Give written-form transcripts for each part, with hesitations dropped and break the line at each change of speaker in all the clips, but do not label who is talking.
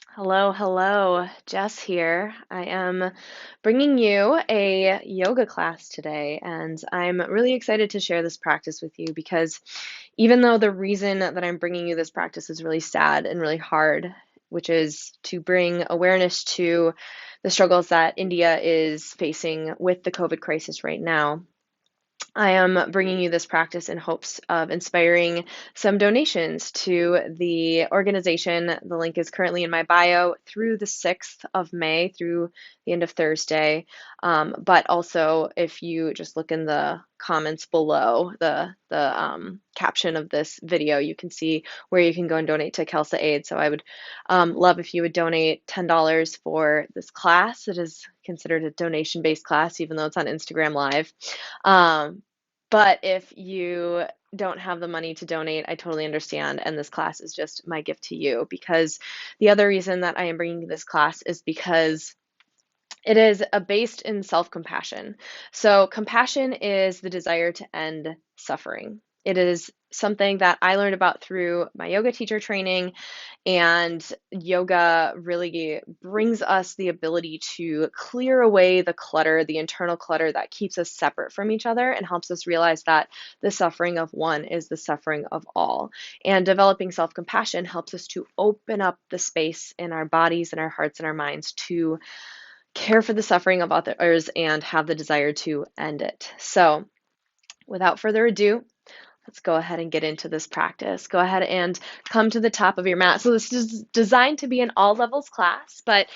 Hello, hello. Jess here. I am bringing you a yoga class today, and I'm really excited to share this practice with you because even though the reason that I'm bringing you this practice is really sad and really hard, which is to bring awareness to the struggles that India is facing with the COVID crisis right now. I am bringing you this practice in hopes of inspiring some donations to the organization. The link is currently in my bio through the 6th of May, through the end of Thursday. But also, if you just look in the comments below the caption of this video, you can see where you can go and donate to Kelsa Aid. So I would love if you would donate $10 for this class. It is considered a donation-based class, even though it's on Instagram Live. But if you don't have the money to donate, I totally understand. And this class is just my gift to you because the other reason that I am bringing this class is because it is based in self-compassion. So, compassion is the desire to end suffering. It is something that I learned about through my yoga teacher training, and yoga really brings us the ability to clear away the clutter, the internal clutter that keeps us separate from each other and helps us realize that the suffering of one is the suffering of all. And developing self compassion helps us to open up the space in our bodies and our hearts and our minds to care for the suffering of others and have the desire to end it. So, without further ado, let's go ahead and get into this practice. Go ahead and come to the top of your mat. So this is designed to be an all levels class, but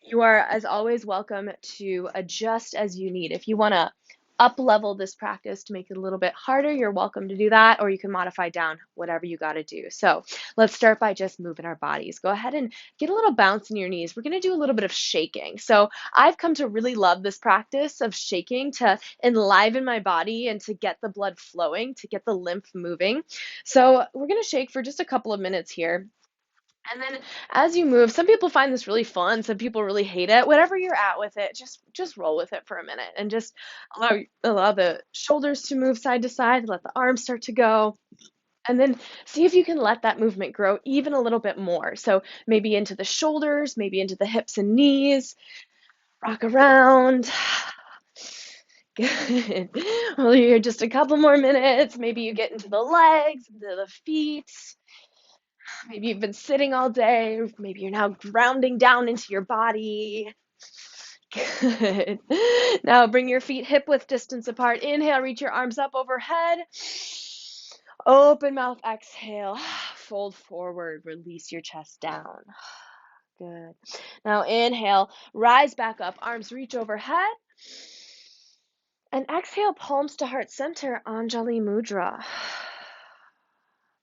you are, as always, welcome to adjust as you need. If you want to up level this practice to make it a little bit harder, you're welcome to do that, or you can modify down whatever you got to do. So let's start by just moving our bodies. Go ahead and get a little bounce in your knees. We're going to do a little bit of shaking. So I've come to really love this practice of shaking to enliven my body and to get the blood flowing, to get the lymph moving. So we're going to shake for just a couple of minutes here. And then as you move, some people find this really fun, some people really hate it. Whatever you're at with it, just roll with it for a minute and just allow the shoulders to move side to side, let the arms start to go. And then see if you can let that movement grow even a little bit more. So maybe into the shoulders, maybe into the hips and knees. Rock around. Good. Well, you're just a couple more minutes. Maybe you get into the legs, into the feet. Maybe you've been sitting all day. Maybe you're now grounding down into your body. Good. Now bring your feet hip width distance apart. Inhale, reach your arms up overhead. Open mouth, exhale. Fold forward, release your chest down. Good. Now inhale, rise back up, arms reach overhead. And exhale, palms to heart center, Anjali Mudra.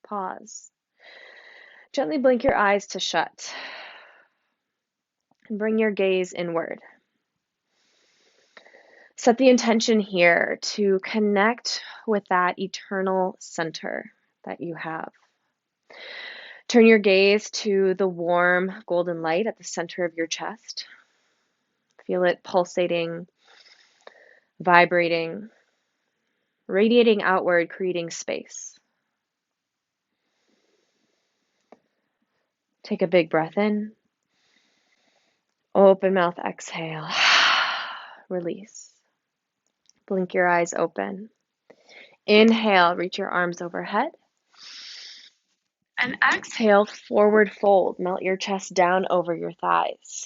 Pause. Gently blink your eyes to shut. And bring your gaze inward. Set the intention here to connect with that eternal center that you have. Turn your gaze to the warm golden light at the center of your chest. Feel it pulsating, vibrating, radiating outward, creating space. Take a big breath in. Open mouth, exhale. Release. Blink your eyes open. Inhale, reach your arms overhead. And exhale, forward fold. Melt your chest down over your thighs.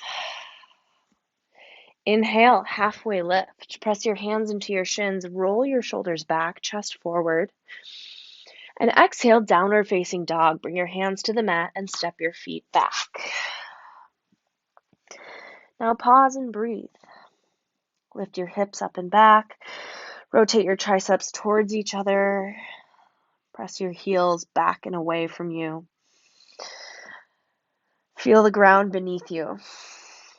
Inhale, halfway lift. Press your hands into your shins. Roll your shoulders back, chest forward. And exhale, downward facing dog. Bring your hands to the mat and step your feet back. Now pause and breathe. Lift your hips up and back. Rotate your triceps towards each other. Press your heels back and away from you. Feel the ground beneath you.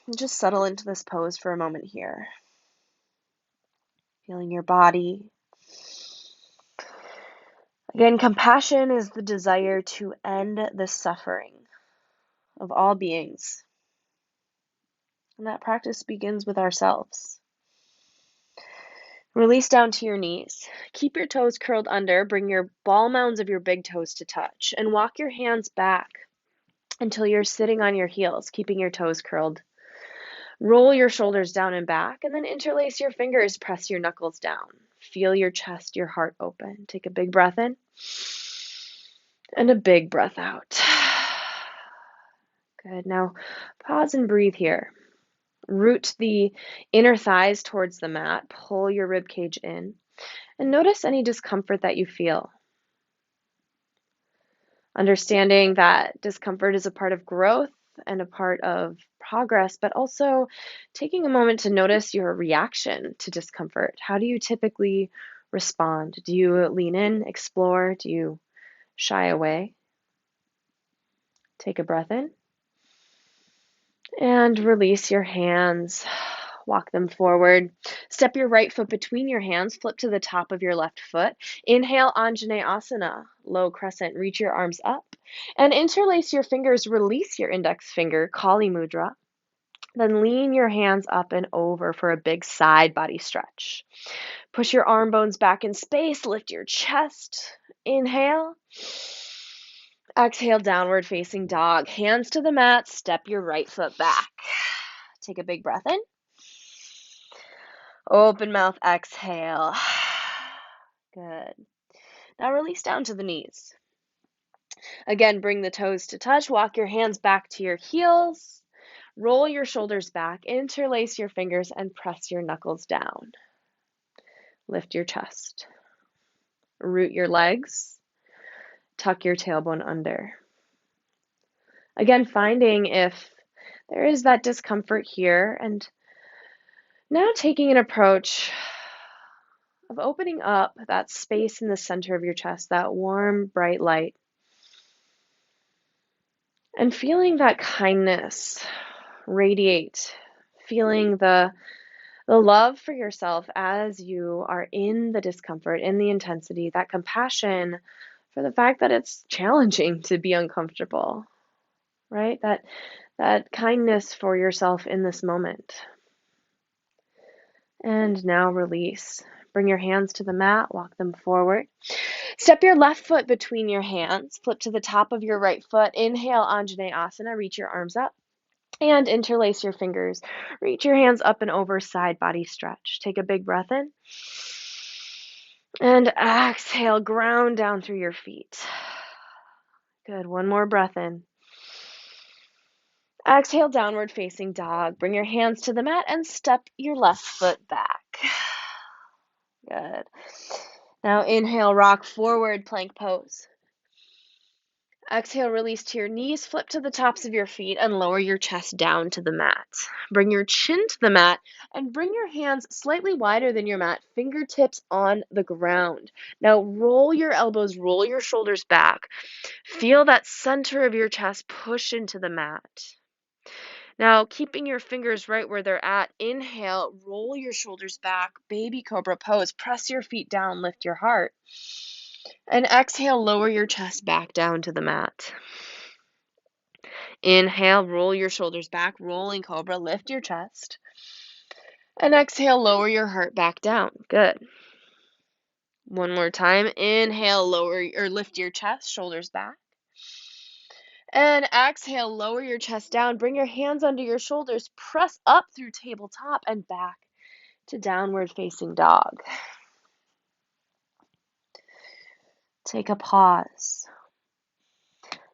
And just settle into this pose for a moment here. Feeling your body. Again, compassion is the desire to end the suffering of all beings. And that practice begins with ourselves. Release down to your knees. Keep your toes curled under. Bring your ball mounds of your big toes to touch. And walk your hands back until you're sitting on your heels, keeping your toes curled. Roll your shoulders down and back, and then interlace your fingers, press your knuckles down. Feel your chest, your heart open. Take a big breath in and a big breath out. Good. Now pause and breathe here. Root the inner thighs towards the mat. Pull your rib cage in and notice any discomfort that you feel. Understanding that discomfort is a part of growth and a part of progress, but also taking a moment to notice your reaction to discomfort. How do you typically respond? Do you lean in, explore? Do you shy away? Take a breath in and release your hands. Walk them forward. Step your right foot between your hands. Flip to the top of your left foot. Inhale, Anjaneyasana, low crescent. Reach your arms up and interlace your fingers. Release your index finger, Kali Mudra. Then lean your hands up and over for a big side body stretch. Push your arm bones back in space. Lift your chest. Inhale. Exhale, downward facing dog. Hands to the mat. Step your right foot back. Take a big breath in. Open mouth, exhale. Good. Now release down to the knees. Again, bring the toes to touch. Walk your hands back to your heels. Roll your shoulders back. Interlace your fingers and press your knuckles down. Lift your chest. Root your legs. Tuck your tailbone under. Again, finding if there is that discomfort here, and now taking an approach of opening up that space in the center of your chest, that warm, bright light, and feeling that kindness radiate, feeling the love for yourself as you are in the discomfort, in the intensity, that compassion for the fact that it's challenging to be uncomfortable, right? That kindness for yourself in this moment. And now release. Bring your hands to the mat, walk them forward. Step your left foot between your hands, flip to the top of your right foot. Inhale, Anjaneyasana, reach your arms up and interlace your fingers. Reach your hands up and over, side body stretch. Take a big breath in. And exhale, ground down through your feet. Good, one more breath in. Exhale, downward facing dog. Bring your hands to the mat and step your left foot back. Good. Now inhale, rock forward, plank pose. Exhale, release to your knees, flip to the tops of your feet and lower your chest down to the mat. Bring your chin to the mat and bring your hands slightly wider than your mat, fingertips on the ground. Now roll your elbows, roll your shoulders back. Feel that center of your chest push into the mat. Now, keeping your fingers right where they're at, inhale, roll your shoulders back, baby cobra pose, press your feet down, lift your heart. And exhale, lower your chest back down to the mat. Inhale, roll your shoulders back, rolling cobra, lift your chest. And exhale, lower your heart back down. Good. One more time. Inhale, lower or lift your chest, shoulders back. And exhale, lower your chest down. Bring your hands under your shoulders. Press up through tabletop and back to downward facing dog. Take a pause.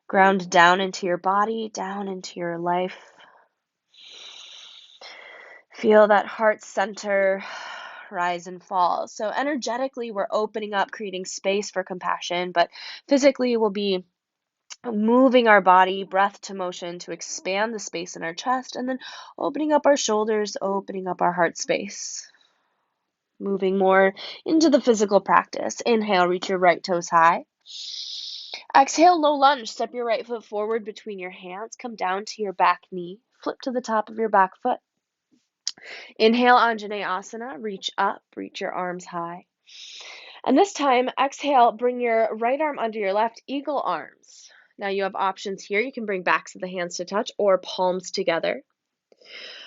Ground down into your body, down into your life. Feel that heart center rise and fall. So energetically, we're opening up, creating space for compassion, but physically we'll be moving our body, breath to motion to expand the space in our chest, and then opening up our shoulders, opening up our heart space. Moving more into the physical practice. Inhale, reach your right toes high. Exhale, low lunge. Step your right foot forward between your hands. Come down to your back knee. Flip to the top of your back foot. Inhale, Anjaneyasana. Reach up, reach your arms high. And this time, exhale, bring your right arm under your left, eagle arms. Now you have options here. You can bring backs of the hands to touch or palms together.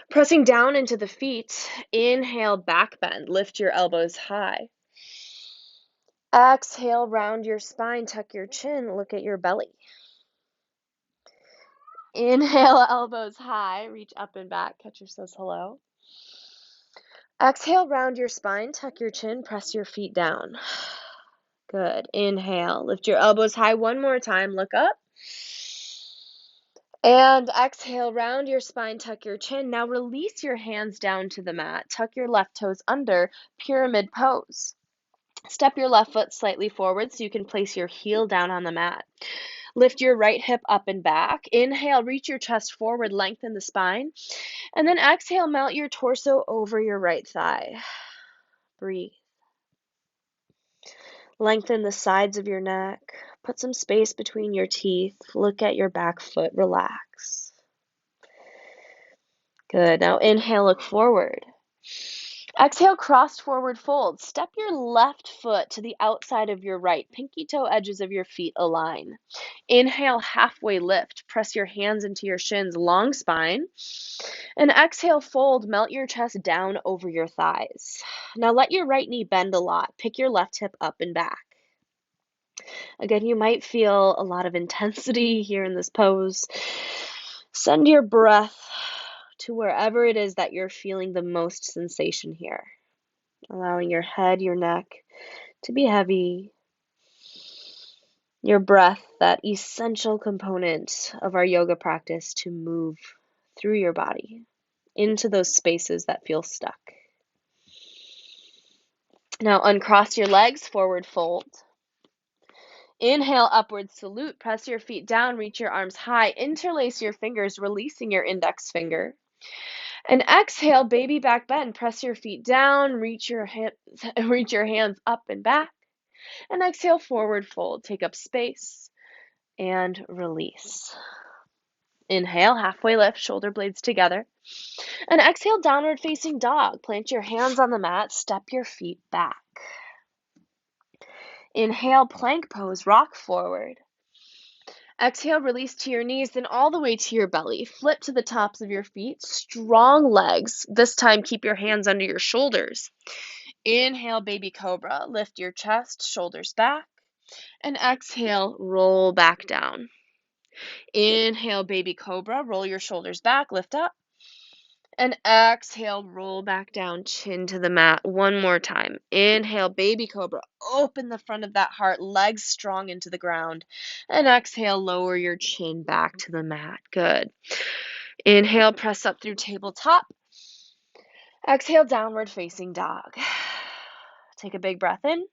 Pressing down into the feet, inhale, back bend, lift your elbows high. Exhale, round your spine, tuck your chin, look at your belly. Inhale, elbows high, reach up and back. Catcher says hello. Exhale, round your spine, tuck your chin, press your feet down. Good. Inhale, lift your elbows high one more time, look up. And exhale, round your spine, tuck your chin. Now release your hands down to the mat. Tuck your left toes under, pyramid pose. Step your left foot slightly forward so you can place your heel down on the mat. Lift your right hip up and back. Inhale, reach your chest forward, lengthen the spine. And then exhale, mount your torso over your right thigh. Breathe. Lengthen the sides of your neck. Put some space between your teeth. Look at your back foot. Relax. Good. Now inhale, look forward. Exhale, crossed forward fold. Step your left foot to the outside of your right. Pinky toe edges of your feet align. Inhale, halfway lift. Press your hands into your shins, long spine. And exhale, fold. Melt your chest down over your thighs. Now let your right knee bend a lot. Pick your left hip up and back. Again, you might feel a lot of intensity here in this pose. Send your breath to wherever it is that you're feeling the most sensation here. Allowing your head, your neck to be heavy. Your breath, that essential component of our yoga practice, to move through your body into those spaces that feel stuck. Now uncross your legs, forward fold. Inhale, upward salute. Press your feet down, reach your arms high, interlace your fingers, releasing your index finger. And exhale, baby back bend. Press your feet down, reach your hands up and back. And exhale, forward fold. Take up space and release. Inhale, halfway lift, shoulder blades together. And exhale, downward facing dog. Plant your hands on the mat, step your feet back. Inhale, plank pose, rock forward. Exhale, release to your knees, then all the way to your belly. Flip to the tops of your feet, strong legs. This time, keep your hands under your shoulders. Inhale, baby cobra. Lift your chest, shoulders back. And exhale, roll back down. Inhale, baby cobra. Roll your shoulders back, lift up. And exhale, roll back down, chin to the mat. One more time. Inhale, baby cobra. Open the front of that heart, legs strong into the ground. And exhale, lower your chin back to the mat. Good. Inhale, press up through tabletop. Exhale, downward facing dog. Take a big breath in.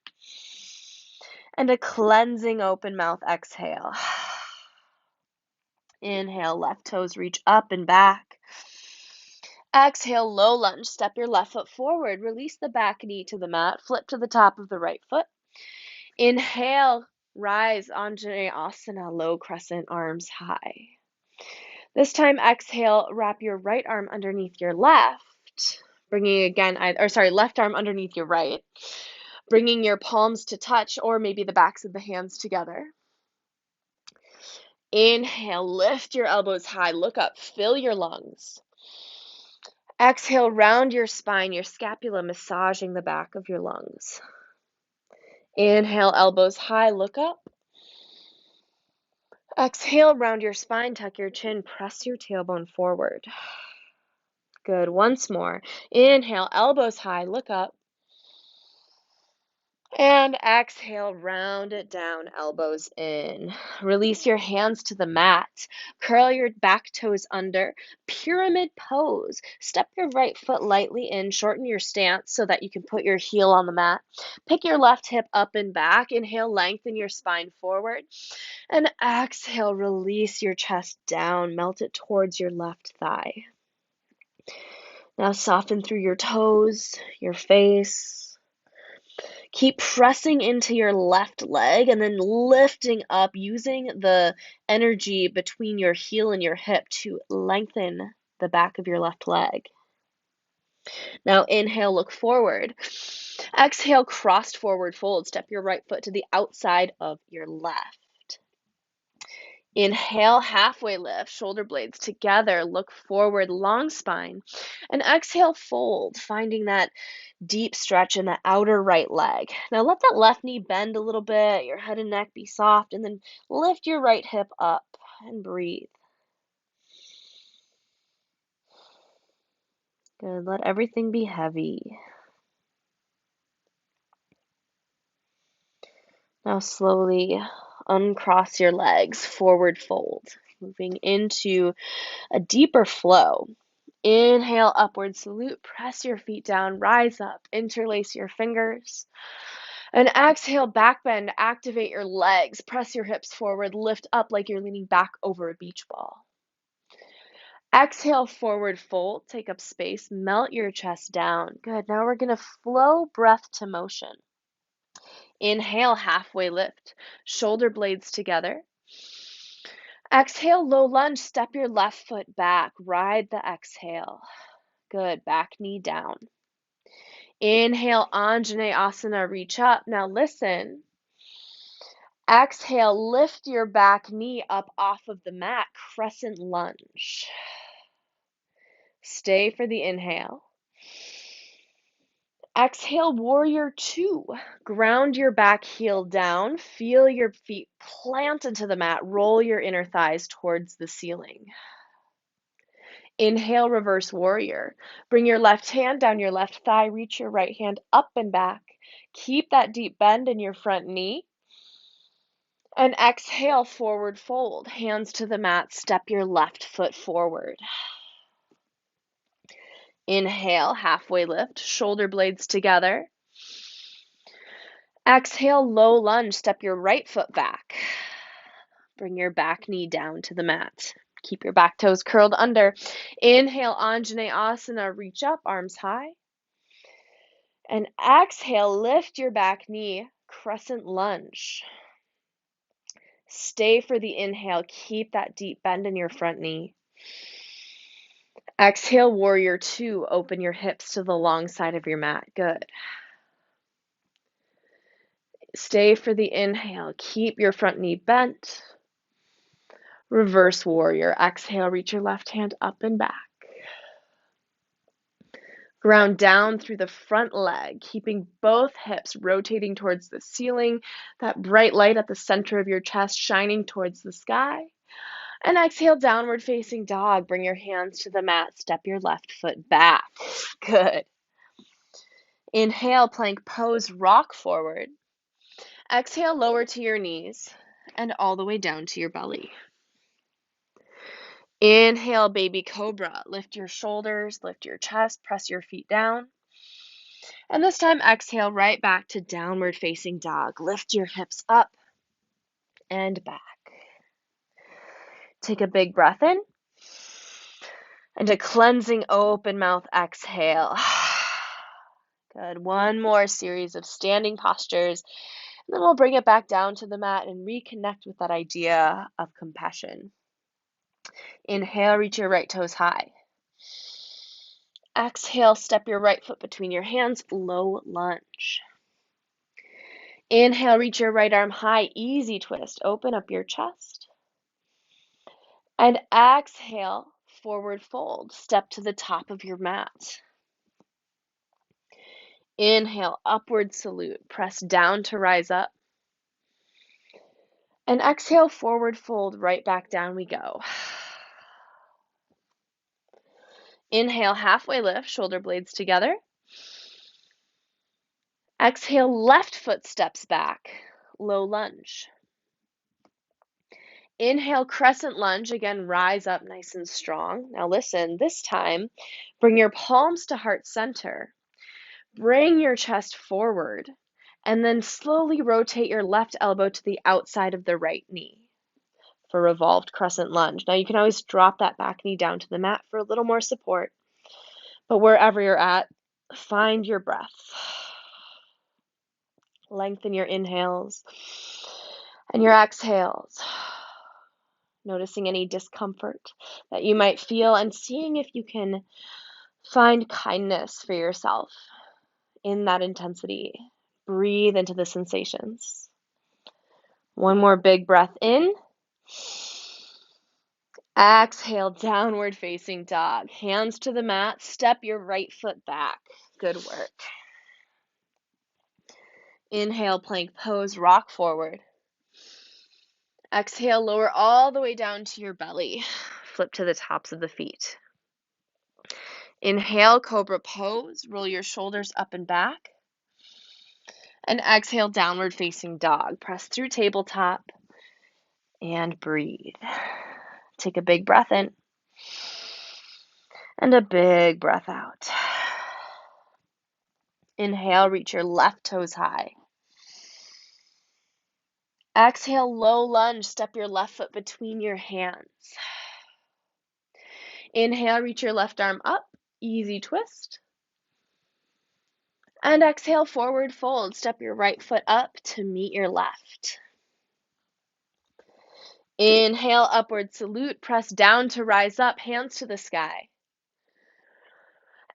And a cleansing open mouth exhale. Inhale, left toes reach up and back. Exhale, low lunge. Step your left foot forward. Release the back knee to the mat. Flip to the top of the right foot. Inhale, rise, Anjaneyasana, low crescent, arms high. This time, exhale, wrap your right arm underneath your left. Left arm underneath your right. Bringing your palms to touch, or maybe the backs of the hands together. Inhale, lift your elbows high, look up, fill your lungs. Exhale, round your spine, your scapula massaging the back of your lungs. Inhale, elbows high, look up. Exhale, round your spine, tuck your chin, press your tailbone forward. Good, once more. Inhale, elbows high, look up. And exhale, round it down, elbows in. Release your hands to the mat. Curl your back toes under. Pyramid pose. Step your right foot lightly in. Shorten your stance so that you can put your heel on the mat. Pick your left hip up and back. Inhale, lengthen your spine forward. And exhale, release your chest down. Melt it towards your left thigh. Now soften through your toes, your face. Keep pressing into your left leg and then lifting up, using the energy between your heel and your hip to lengthen the back of your left leg. Now inhale, look forward. Exhale, crossed forward fold. Step your right foot to the outside of your left. Inhale, halfway lift, shoulder blades together, look forward, long spine. And exhale, fold, finding that deep stretch in the outer right leg. Now let that left knee bend a little bit, your head and neck be soft, and then lift your right hip up and breathe. Good. Let everything be heavy. Now slowly uncross your legs, forward fold, moving into a deeper flow. Inhale, upward salute, press your feet down, rise up, interlace your fingers. And exhale, back bend, activate your legs, press your hips forward, lift up like you're leaning back over a beach ball. Exhale, forward fold, take up space, melt your chest down. Good. Now we're going to flow breath to motion. Inhale, halfway lift, shoulder blades together. Exhale, low lunge, step your left foot back, ride the exhale. Good, back knee down. Inhale, Anjaneyasana, reach up. Now listen. Exhale, lift your back knee up off of the mat, crescent lunge. Stay for the inhale. Exhale, warrior two. Ground your back heel down. Feel your feet plant into the mat. Roll your inner thighs towards the ceiling. Inhale, reverse warrior. Bring your left hand down your left thigh. Reach your right hand up and back. Keep that deep bend in your front knee. And exhale, forward fold. Hands to the mat. Step your left foot forward. Inhale, halfway lift. Shoulder blades together. Exhale, low lunge. Step your right foot back. Bring your back knee down to the mat. Keep your back toes curled under. Inhale, Anjaneyasana. Reach up, arms high. And exhale, lift your back knee, crescent lunge. Stay for the inhale. Keep that deep bend in your front knee. Exhale, warrior two. Open your hips to the long side of your mat. Good. Stay for the inhale. Keep your front knee bent. Reverse warrior. Exhale, reach your left hand up and back. Ground down through the front leg, keeping both hips rotating towards the ceiling, that bright light at the center of your chest shining towards the sky. And exhale, downward facing dog. Bring your hands to the mat. Step your left foot back. Good. Inhale, plank pose, rock forward. Exhale, lower to your knees and all the way down to your belly. Inhale, baby cobra. Lift your shoulders, lift your chest, press your feet down. And this time, exhale right back to downward facing dog. Lift your hips up and back. Take a big breath in. And a cleansing open mouth exhale. Good. One more series of standing postures. And then we'll bring it back down to the mat and reconnect with that idea of compassion. Inhale, reach your right toes high. Exhale, step your right foot between your hands, low lunge. Inhale, reach your right arm high, easy twist. Open up your chest. And exhale, forward fold. Step to the top of your mat. Inhale, upward salute. Press down to rise up. And exhale, forward fold. Right back down we go. Inhale, halfway lift. Shoulder blades together. Exhale, left foot steps back. Low lunge. Inhale, crescent lunge. Again, rise up nice and strong. Now listen, this time, bring your palms to heart center. Bring your chest forward. And then slowly rotate your left elbow to the outside of the right knee for revolved crescent lunge. Now you can always drop that back knee down to the mat for a little more support. But wherever you're at, find your breath. Lengthen your inhales and your exhales. Noticing any discomfort that you might feel and seeing if you can find kindness for yourself in that intensity. Breathe into the sensations. One more big breath in. Exhale, downward facing dog. Hands to the mat. Step your right foot back. Good work. Inhale, plank pose, rock forward. Exhale, lower all the way down to your belly. Flip to the tops of the feet. Inhale, cobra pose. Roll your shoulders up and back. And exhale, downward facing dog. Press through tabletop and breathe. Take a big breath in and a big breath out. Inhale, reach your left toes high. Exhale, low lunge. Step your left foot between your hands. Inhale, reach your left arm up. Easy twist. And exhale, forward fold. Step your right foot up to meet your left. Inhale, upward salute. Press down to rise up, hands to the sky.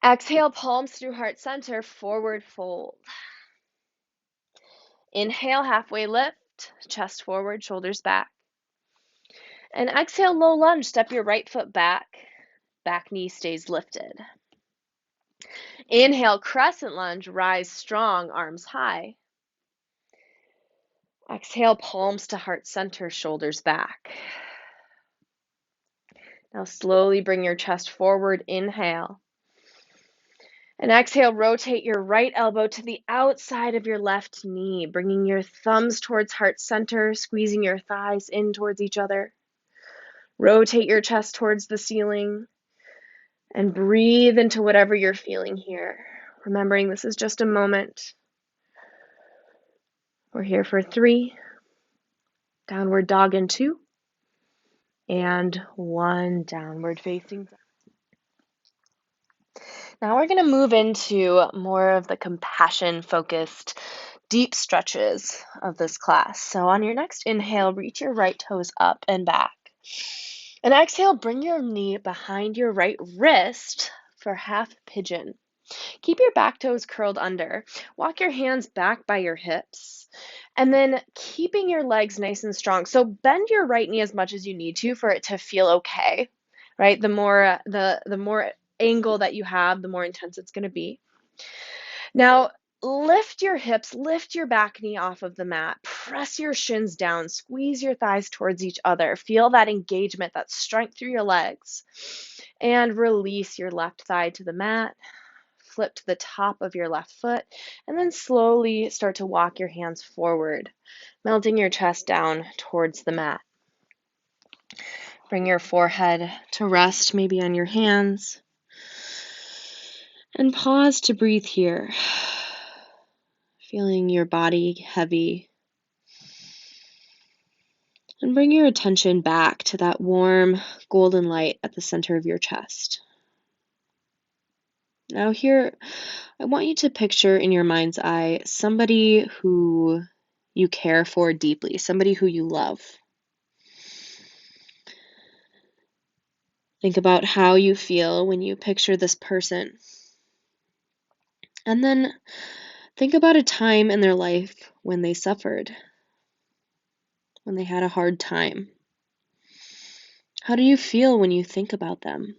Exhale, palms through heart center, forward fold. Inhale, halfway lift, chest forward, shoulders back. And exhale, low lunge. Step your right foot back. Back knee stays lifted. Inhale, crescent lunge, rise strong, arms high. Exhale, palms to heart center, shoulders back. Now slowly bring your chest forward, inhale. And exhale, rotate your right elbow to the outside of your left knee, bringing your thumbs towards heart center, squeezing your thighs in towards each other. Rotate your chest towards the ceiling and breathe into whatever you're feeling here. Remembering this is just a moment. We're here for 3, downward dog in 2, and 1, downward facing. Now we're going to move into more of the compassion-focused deep stretches of this class. So on your next inhale, reach your right toes up and back. And exhale, bring your knee behind your right wrist for half pigeon. Keep your back toes curled under. Walk your hands back by your hips. And then keeping your legs nice and strong. So bend your right knee as much as you need to for it to feel okay, right? The more angle that you have, the more intense it's going to be. Now, lift your hips, lift your back knee off of the mat, press your shins down, squeeze your thighs towards each other. Feel that engagement, that strength through your legs, and release your left thigh to the mat. Flip to the top of your left foot, and then slowly start to walk your hands forward, melting your chest down towards the mat. Bring your forehead to rest, maybe on your hands. And pause to breathe here, feeling your body heavy. And bring your attention back to that warm golden light at the center of your chest. Now here, I want you to picture in your mind's eye somebody who you care for deeply, somebody who you love. Think about how you feel when you picture this person. And then think about a time in their life when they suffered, when they had a hard time. How do you feel when you think about them?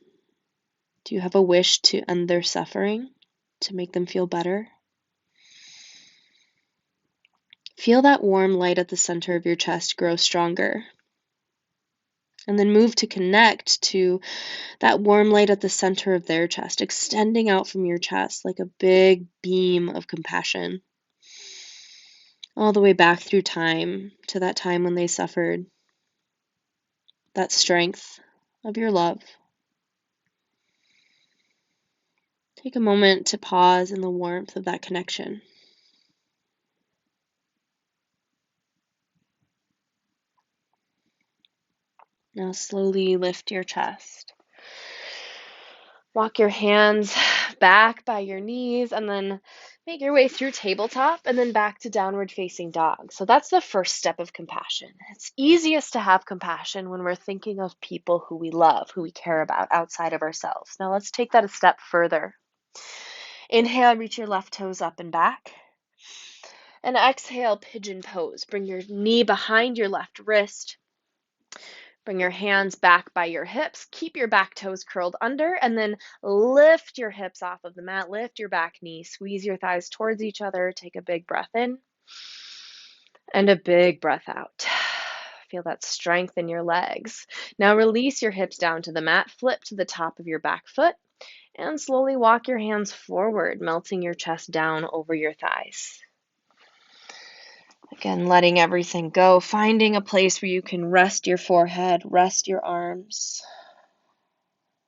Do you have a wish to end their suffering, to make them feel better? Feel that warm light at the center of your chest grow stronger. And then move to connect to that warm light at the center of their chest, extending out from your chest like a big beam of compassion, all the way back through time to that time when they suffered. That strength of your love. Take a moment to pause in the warmth of that connection. Now slowly lift your chest. Walk your hands back by your knees and then make your way through tabletop and then back to downward facing dog. So that's the first step of compassion. It's easiest to have compassion when we're thinking of people who we love, who we care about outside of ourselves. Now let's take that a step further. Inhale, reach your left toes up and back. And exhale, pigeon pose. Bring your knee behind your left wrist. Bring your hands back by your hips. Keep your back toes curled under and then lift your hips off of the mat. Lift your back knee. Squeeze your thighs towards each other. Take a big breath in and a big breath out. Feel that strength in your legs. Now release your hips down to the mat. Flip to the top of your back foot And slowly walk your hands forward, melting your chest down over your thighs. Again, letting everything go, finding a place where you can rest your forehead, rest your arms.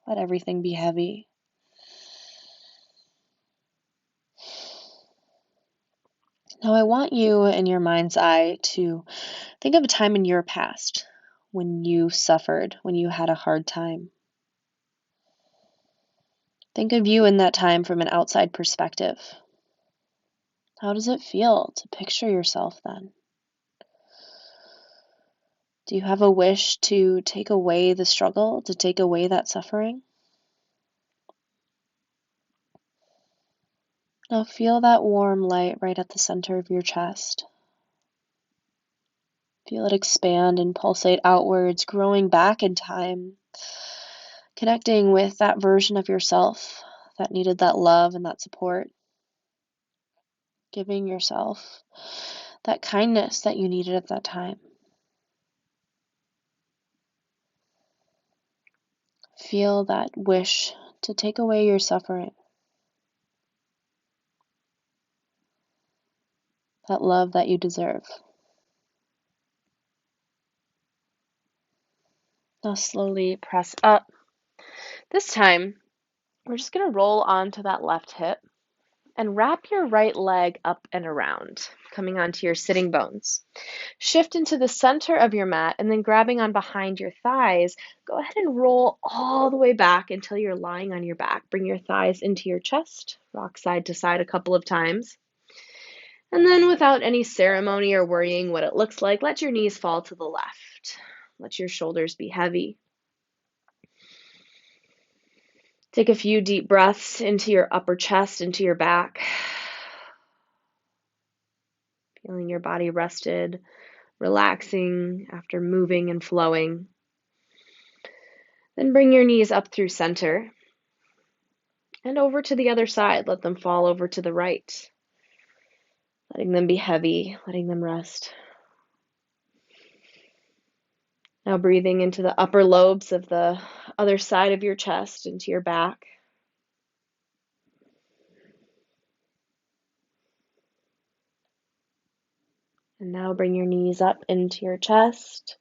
Let everything be heavy. Now I want you in your mind's eye to think of a time in your past when you suffered, when you had a hard time. Think of you in that time from an outside perspective. How does it feel to picture yourself then? Do you have a wish to take away the struggle, to take away that suffering? Now feel that warm light right at the center of your chest. Feel it expand and pulsate outwards, growing back in time, connecting with that version of yourself that needed that love and that support. Giving yourself that kindness that you needed at that time. Feel that wish to take away your suffering. That love that you deserve. Now slowly press up. This time, we're just going to roll onto that left hip and wrap your right leg up and around, coming onto your sitting bones. Shift into the center of your mat and then grabbing on behind your thighs, go ahead and roll all the way back until you're lying on your back. Bring your thighs into your chest, rock side to side a couple of times. And then without any ceremony or worrying what it looks like, let your knees fall to the left. Let your shoulders be heavy. Take a few deep breaths into your upper chest, into your back. Feeling your body rested, relaxing after moving and flowing. Then bring your knees up through center and over to the other side. Let them fall over to the right. Letting them be heavy, letting them rest. Now breathing into the upper lobes of the other side of your chest, into your back. And now bring your knees up into your chest.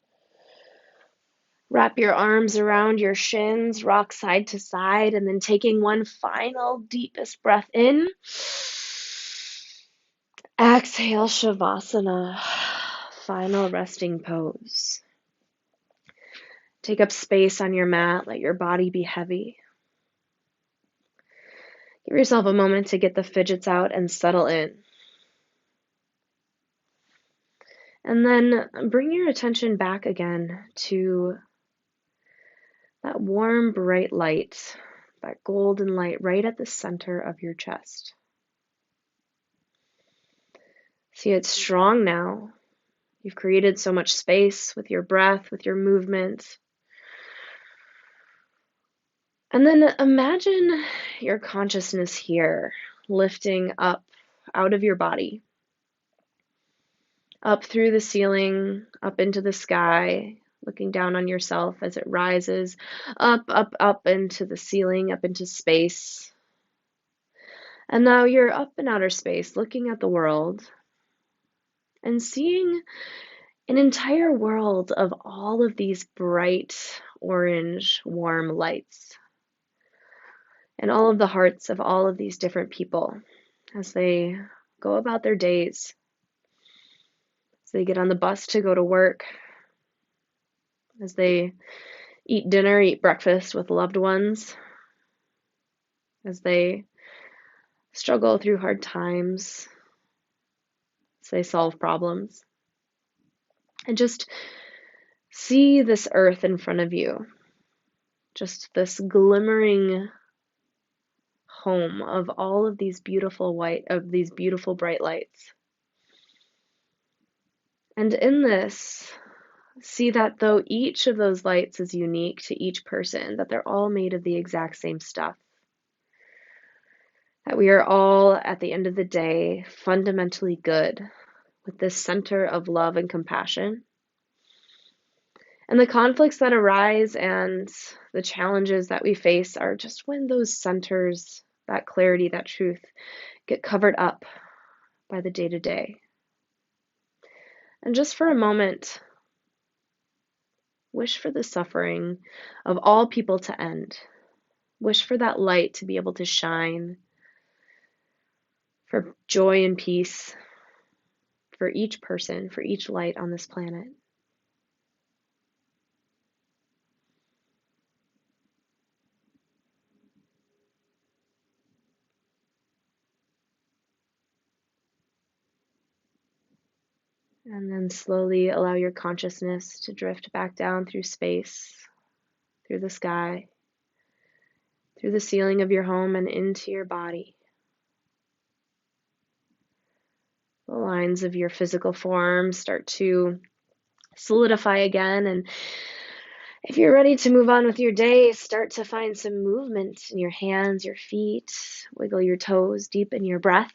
Wrap your arms around your shins, rock side to side, and then taking one final deepest breath in. Exhale, Shavasana, final resting pose. Take up space on your mat, let your body be heavy. Give yourself a moment to get the fidgets out and settle in. And then bring your attention back again to that warm, bright light, that golden light right at the center of your chest. See, it's strong now. You've created so much space with your breath, with your movement. And then imagine your consciousness here, lifting up out of your body, up through the ceiling, up into the sky, looking down on yourself as it rises, up, up, up into the ceiling, up into space. And now you're up in outer space, looking at the world and seeing an entire world of all of these bright, orange, warm lights. And all of the hearts of all of these different people as they go about their days, as they get on the bus to go to work, as they eat dinner, eat breakfast with loved ones, as they struggle through hard times, as they solve problems. And just see this earth in front of you, just this glimmering home of all of these beautiful bright lights. And in this, see that though each of those lights is unique to each person, that they're all made of the exact same stuff. That we are all, at the end of the day, fundamentally good with this center of love and compassion. And the conflicts that arise and the challenges that we face are just when those centers, that clarity, that truth, get covered up by the day to day. And just for a moment, wish for the suffering of all people to end. Wish for that light to be able to shine, for joy and peace for each person, for each light on this planet. And then slowly allow your consciousness to drift back down through space, through the sky, through the ceiling of your home and into your body. The lines of your physical form start to solidify again. And if you're ready to move on with your day, start to find some movement in your hands, your feet, wiggle your toes, deepen your breath.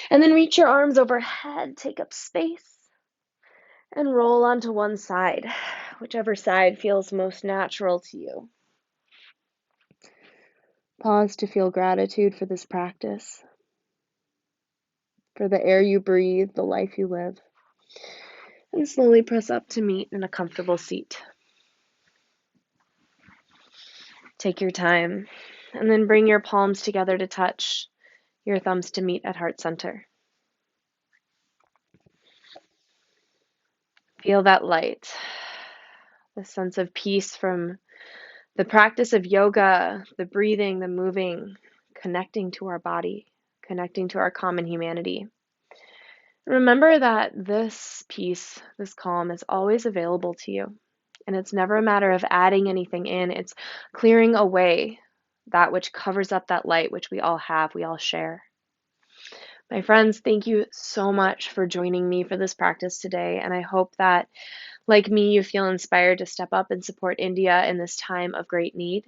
And then reach your arms overhead, take up space, and roll onto one side, whichever side feels most natural to you. Pause to feel gratitude for this practice, for the air you breathe, the life you live, and slowly press up to meet in a comfortable seat. Take your time, and then bring your palms together to touch, your thumbs to meet at heart center. Feel that light, the sense of peace from the practice of yoga, the breathing, the moving, connecting to our body, connecting to our common humanity. Remember that this peace, this calm is always available to you. And it's never a matter of adding anything in, it's clearing away that which covers up that light which we all have, we all share. My friends, thank you so much for joining me for this practice today. And I hope that, like me, you feel inspired to step up and support India in this time of great need.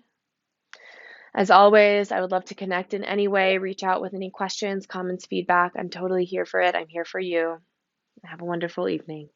As always, I would love to connect in any way, reach out with any questions, comments, feedback. I'm totally here for it. I'm here for you. Have a wonderful evening.